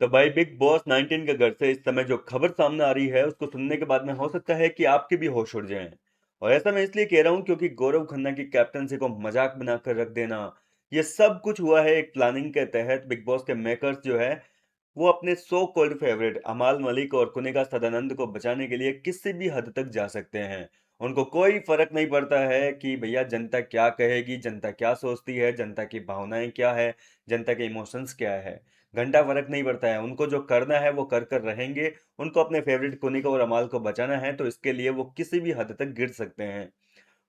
तो भाई big boss 19 के घर से इस समय जो खबर सामने आ रही है उसको सुनने के बाद में हो सकता है कि आपके भी होश उड़ जाएं। और ऐसा मैं इसलिए कह रहा हूं क्योंकि गौरव खन्ना की कैप्टनसी को मजाक बनाकर रख देना, ये सब कुछ हुआ है एक प्लानिंग के तहत। बिग बॉस के मेकर्स जो है वो अपने सो कॉल्ड फेवरेट अमाल मलिक और कुनिका सदानंद को बचाने के लिए किसी भी हद तक जा सकते हैं। उनको कोई फर्क नहीं पड़ता है कि भैया जनता क्या कहेगी, जनता क्या सोचती है, जनता की भावनाएं क्या है, जनता के इमोशंस क्या है। घंटा फर्क नहीं पड़ता है, उनको जो करना है वो कर कर रहेंगे। उनको अपने फेवरेट कुनिका और अमाल को बचाना है, तो इसके लिए वो किसी भी हद तक गिर सकते हैं।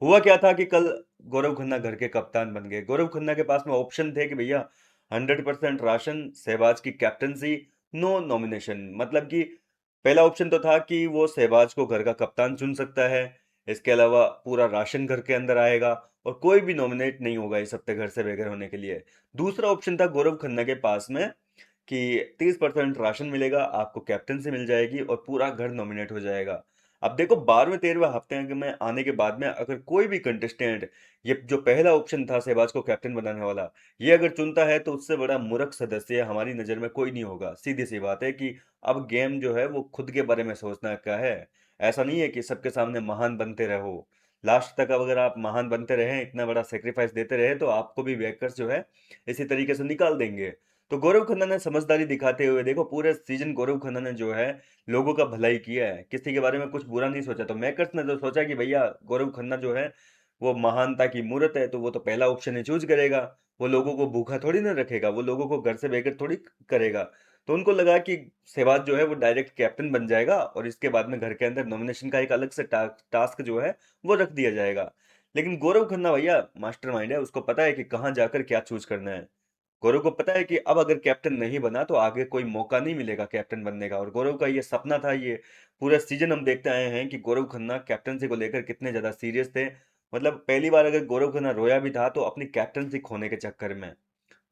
हुआ क्या था कि कल गौरव खन्ना घर के कप्तान बन गए। गौरव खन्ना के पास में ऑप्शन थे कि भैया 100% राशन, सहबाज की कैप्टनसी, नो नॉमिनेशन। मतलब कि पहला ऑप्शन तो था कि वो सहबाज को घर का कप्तान चुन सकता है, इसके अलावा पूरा राशन घर के अंदर आएगा और कोई भी नॉमिनेट नहीं होगा इस हफ्ते घर से बेघर होने के लिए। दूसरा ऑप्शन था गौरव खन्ना के पास में कि 30% राशन मिलेगा, आपको कैप्टनसी मिल जाएगी और पूरा घर नॉमिनेट हो जाएगा। अब देखो 12वें 13वें हफ्ते में आने के बाद में अगर कोई भी कंटेस्टेंट ये जो पहला ऑप्शन था सहबाज को कैप्टन बनाने वाला, ये अगर चुनता है तो उससे बड़ा मूर्ख सदस्य हमारी नजर में कोई नहीं होगा। सीधी सी बात है कि अब गेम जो है वो खुद के बारे में सोचना का है। ऐसा नहीं है कि सबके सामने महान बनते रहो। लास्ट तक अब अगर आप महान बनते रहे, इतना बड़ा सेक्रीफाइस देते रहे, तो आपको भी बेकर्स जो है इसी तरीके से निकाल देंगे। तो गौरव खन्ना ने समझदारी दिखाते हुए, देखो पूरे सीजन गौरव खन्ना ने जो है लोगों का भलाई किया है, किसी के बारे में कुछ बुरा नहीं सोचा। तो मेकर्स ने तो सोचा कि भैया गौरव खन्ना जो है वो महानता की मूर्त है, तो वो तो पहला ऑप्शन ही चूज करेगा। वो लोगों को भूखा थोड़ी ना रखेगा, वो लोगों को घर से बेघर थोड़ी करेगा। तो उनको लगा कि सहवाग जो है वो डायरेक्ट कैप्टन बन जाएगा और इसके बाद में घर के अंदर नॉमिनेशन का एक अलग से टास्क जो है वो रख दिया जाएगा। लेकिन गौरव खन्ना भैया मास्टरमाइंड है, उसको पता है कि कहाँ जाकर क्या चूज करना है। गौरव को पता है कि अब अगर कैप्टन नहीं बना तो आगे कोई मौका नहीं मिलेगा कैप्टन बनने का, और गौरव का ये सपना था। ये पूरा सीजन हम देखते आए हैं कि गौरव खन्ना कैप्टनसी को लेकर कितने ज्यादा सीरियस थे। मतलब पहली बार अगर गौरव खन्ना रोया भी था तो अपनी कैप्टनसी खोने के चक्कर में।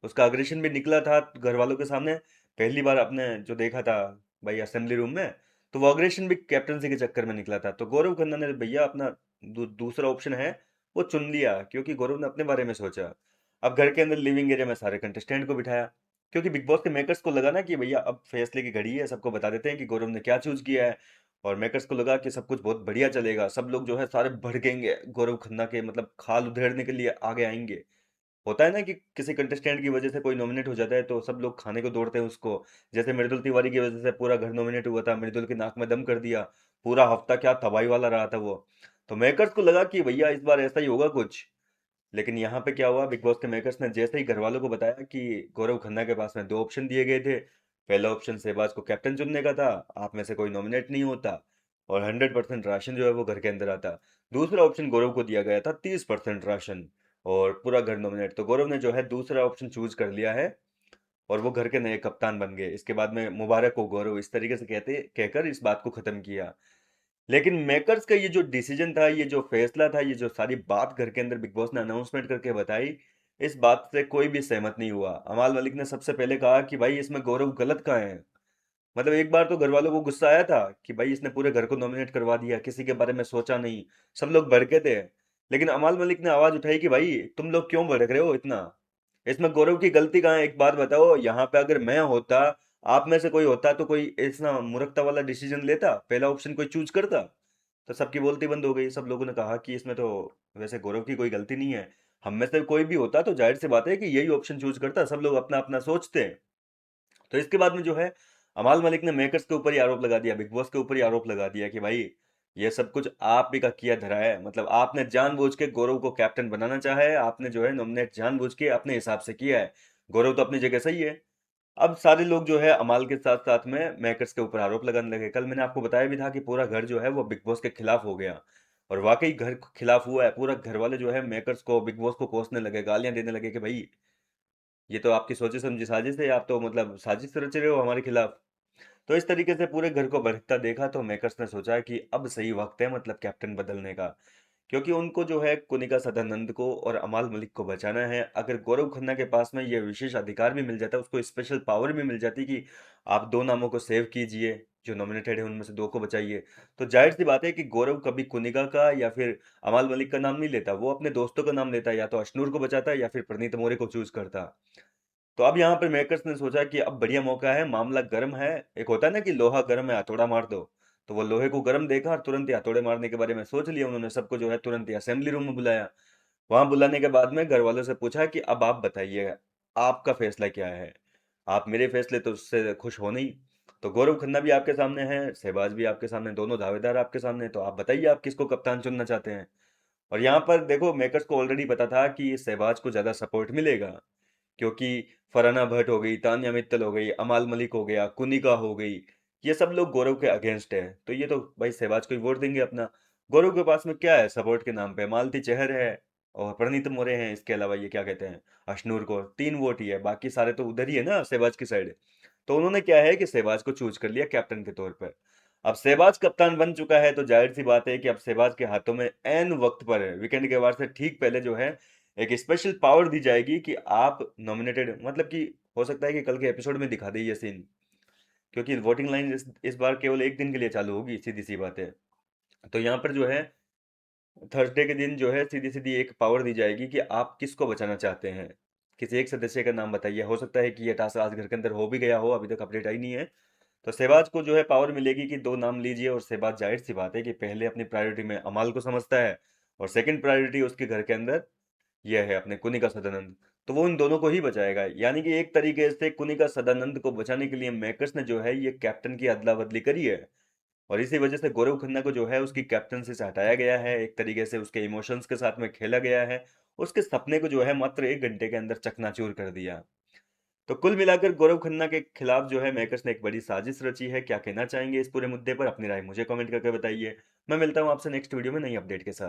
उसका अग्रेशन भी निकला था घर वालों के सामने, पहली बार अपने जो देखा था भाई असेंबली रूम में, तो वो अग्रेशन भी कैप्टनसी के चक्कर में निकला था। तो गौरव खन्ना ने भैया अपना दूसरा ऑप्शन है वो चुन लिया, क्योंकि गौरव ने अपने बारे में सोचा। अब घर के अंदर लिविंग एरिया में सारे कंटेस्टेंट को बिठाया, क्योंकि बिग बॉस के मेकर्स को लगा ना कि भैया अब फैसले की घड़ी है, सबको बता देते हैं कि गौरव ने क्या चूज किया है। और मेकर्स को लगा कि सब कुछ बहुत बढ़िया चलेगा, सब लोग जो है सारे भड़केंगे गौरव खन्ना के मतलब खाल उधेड़ने के लिए आगे आएंगे। होता है ना कि किसी कंटेस्टेंट की वजह से कोई नॉमिनेट हो जाता है तो सब लोग खाने को दौड़ते हैं उसको। जैसे मृदुल तिवारी की वजह से पूरा घर नॉमिनेट हुआ था, मृदुल की नाक में दम कर दिया। पूरा हफ्ता क्या तबाही वाला रहा था वो। तो मेकर्स को लगा कि भैया इस बार ऐसा ही होगा कुछ। लेकिन यहाँ पे क्या हुआ, बिग बॉस के मेकर्स ने जैसे ही घर वालों को बताया कि गौरव खन्ना के पास में दो ऑप्शन दिए गए थे। पहला ऑप्शन शहबाज को कैप्टन चुनने का था, आप में से कोई नॉमिनेट नहीं होता और 100% राशन जो है वो घर के अंदर आता। दूसरा ऑप्शन गौरव को दिया गया था 30% राशन और पूरा घर नॉमिनेट। तो गौरव ने जो है दूसरा ऑप्शन चूज कर लिया है और वो घर के नए कप्तान बन गए। इसके बाद में मुबारक हो गौरव, इस तरीके से कहते कहकर इस बात को खत्म किया। लेकिन मेकर्स का ये जो डिसीजन था, ये जो फैसला था, ये जो सारी बात घर के अंदर बिग बॉस ने अनाउंसमेंट करके बताई, इस बात से कोई भी सहमत नहीं हुआ। अमाल मलिक ने सबसे पहले कहा कि भाई इसमें गौरव गलत कहाँ है। मतलब एक बार तो घर वालों को गुस्सा आया था कि भाई इसने पूरे घर को नॉमिनेट करवा दिया, किसी के बारे में सोचा नहीं, सब लोग भड़के थे। लेकिन अमाल मलिक ने आवाज उठाई कि भाई तुम लोग क्यों भड़क रहे हो इतना, इसमें गौरव की गलती कहाँ है, एक बात बताओ। यहाँ पे अगर मैं होता, आप में से कोई होता, तो कोई इतना मूर्खता वाला डिसीजन लेता, पहला ऑप्शन कोई चूज करता? तो सबकी बोलती बंद हो गई। सब लोगों ने कहा कि इसमें तो वैसे गौरव की कोई गलती नहीं है, हम में से कोई भी होता तो जाहिर सी बात है कि यही ऑप्शन चूज करता। सब लोग अपना अपना सोचते हैं। तो इसके बाद में जो है अमाल मलिक ने मेकर्स के ऊपर ही आरोप लगा दिया, बिग बॉस के ऊपर ही आरोप लगा दिया कि भाई ये सब कुछ आप ही का किया धरा है। मतलब आपने जानबूझ के गौरव को कैप्टन बनाना चाहा है, आपने जो है नॉमिनेट जानबूझ के अपने हिसाब से किया है। गौरव तो अपनी जगह सही है। अब सारे लोग जो है अमाल के साथ साथ में मेकर्स के ऊपर आरोप लगाने लगे। कल मैंने आपको बताया भी था कि पूरा घर जो है वो बिग बॉस के खिलाफ हो गया, और वाकई घर खिलाफ हुआ है। पूरा घर वाले जो है मेकर्स को, बिग बॉस को कोसने लगे, गालियां देने लगे कि भाई ये तो आपकी सोची समझी साजिश है, आप तो मतलब साजिश रच रहे हो हमारे खिलाफ। तो इस तरीके से पूरे घर को भड़कता देखा तो मेकर्स ने सोचा कि अब सही वक्त है मतलब कैप्टन बदलने का। क्योंकि उनको जो है कुनिका सदानंद को और अमाल मलिक को बचाना है। अगर गौरव खन्ना के पास में ये विशेष अधिकार भी मिल जाता, उसको स्पेशल पावर भी मिल जाती कि आप दो नामों को सेव कीजिए, जो नॉमिनेटेड है उनमें से दो को बचाइए, तो जाहिर सी बात है कि गौरव कभी कुनिका का या फिर अमाल मलिक का नाम नहीं लेता, वो अपने दोस्तों का नाम लेता, या तो अशनूर को बचाता या फिर प्रणीत मोरे को चूज करता। तो अब यहाँ पर मेकर्स ने सोचा कि अब बढ़िया मौका है, मामला गर्म है। एक होता है ना कि लोहा गर्म है, हथौड़ा मार दो। तो वो लोहे को गर्म देखा और तुरंत ही हथौड़े मारने के बारे में सोच लिया उन्होंने। सबको जो है तुरंत ही असेंबली रूम में बुलाया। वहां बुलाने के बाद में घर वालों से पूछा कि अब आप बताइए, आपका फैसला क्या है। आप मेरे फैसले तो उससे खुश हो नहीं। तो गौरव खन्ना भी आपके सामने है, शहबाज भी आपके सामने, दोनों दावेदार आपके सामने हैं। तो आप बताइए आप किसको कप्तान चुनना चाहते हैं। और यहाँ पर देखो, मेकर्स को ऑलरेडी पता था कि शहबाज को ज्यादा सपोर्ट मिलेगा, क्योंकि फरहाना भट्ट हो गई, तान्या मित्तल हो गई, अमाल मलिक हो गया, कुनिका हो गई, ये सब लोग गौरव के अगेंस्ट है। तो ये तो भाई शहबाज को ही वोट देंगे अपना। गौरव के पास में क्या है सपोर्ट के नाम पे? मालती चहर है और प्रणीत मोरे हैं। इसके अलावा ये क्या कहते हैं, अशनूर को 3 वोट ही है, बाकी सारे तो उधर ही है ना शहबाज की साइड। तो उन्होंने क्या है कि शहबाज को चूज कर लिया कैप्टन के तौर पर। अब शहबाज कप्तान बन चुका है, तो जाहिर सी बात है कि अब शहबाज के हाथों में एन वक्त पर वीकेंड के वार से ठीक पहले जो है एक स्पेशल पावर दी जाएगी कि आप नॉमिनेटेड, मतलब कि हो सकता है कि कल के एपिसोड में दिखा दे ये सीन। क्योंकि वोटिंग लाइन इस बार केवल एक दिन के लिए चालू होगी, सीधी सी बात है। तो यहाँ पर जो है थर्सडे के दिन जो है सीधी सीधी एक पावर दी जाएगी कि आप किसको बचाना चाहते हैं। किसी एक सदस्य का नाम बताइए। हो सकता है कि ये टास्क आज घर के अंदर हो भी गया हो, अभी तक अपडेट आई नहीं है। तो शहबाज को जो है पावर मिलेगी कि 2 नाम लीजिए, और शहबाज जाहिर सी बात है कि पहले अपनी प्रायोरिटी में अमाल को समझता है, और सेकंड प्रायोरिटी उसके घर के अंदर यह है अपने कुनिका सदानंद। तो वो इन दोनों को ही बचाएगा। यानी कि एक तरीके से कुनिका सदानंद को बचाने के लिए मेकर्स ने जो है ये कैप्टन की अदला बदली करी है। और इसी वजह से गौरव खन्ना को जो है उसकी कैप्टनसी से हटाया गया है। एक तरीके से उसके इमोशंस के साथ में खेला गया है। उसके सपने को जो है मात्र 1 घंटे के अंदर चकनाचूर कर दिया। तो कुल मिलाकर गौरव खन्ना के खिलाफ जो है मेकर्स ने एक बड़ी साजिश रची है। क्या कहना चाहेंगे इस पूरे मुद्दे पर? अपनी राय मुझे कमेंट करके बताइए। मैं मिलता हूँ आपसे नेक्स्ट वीडियो में नई अपडेट के साथ।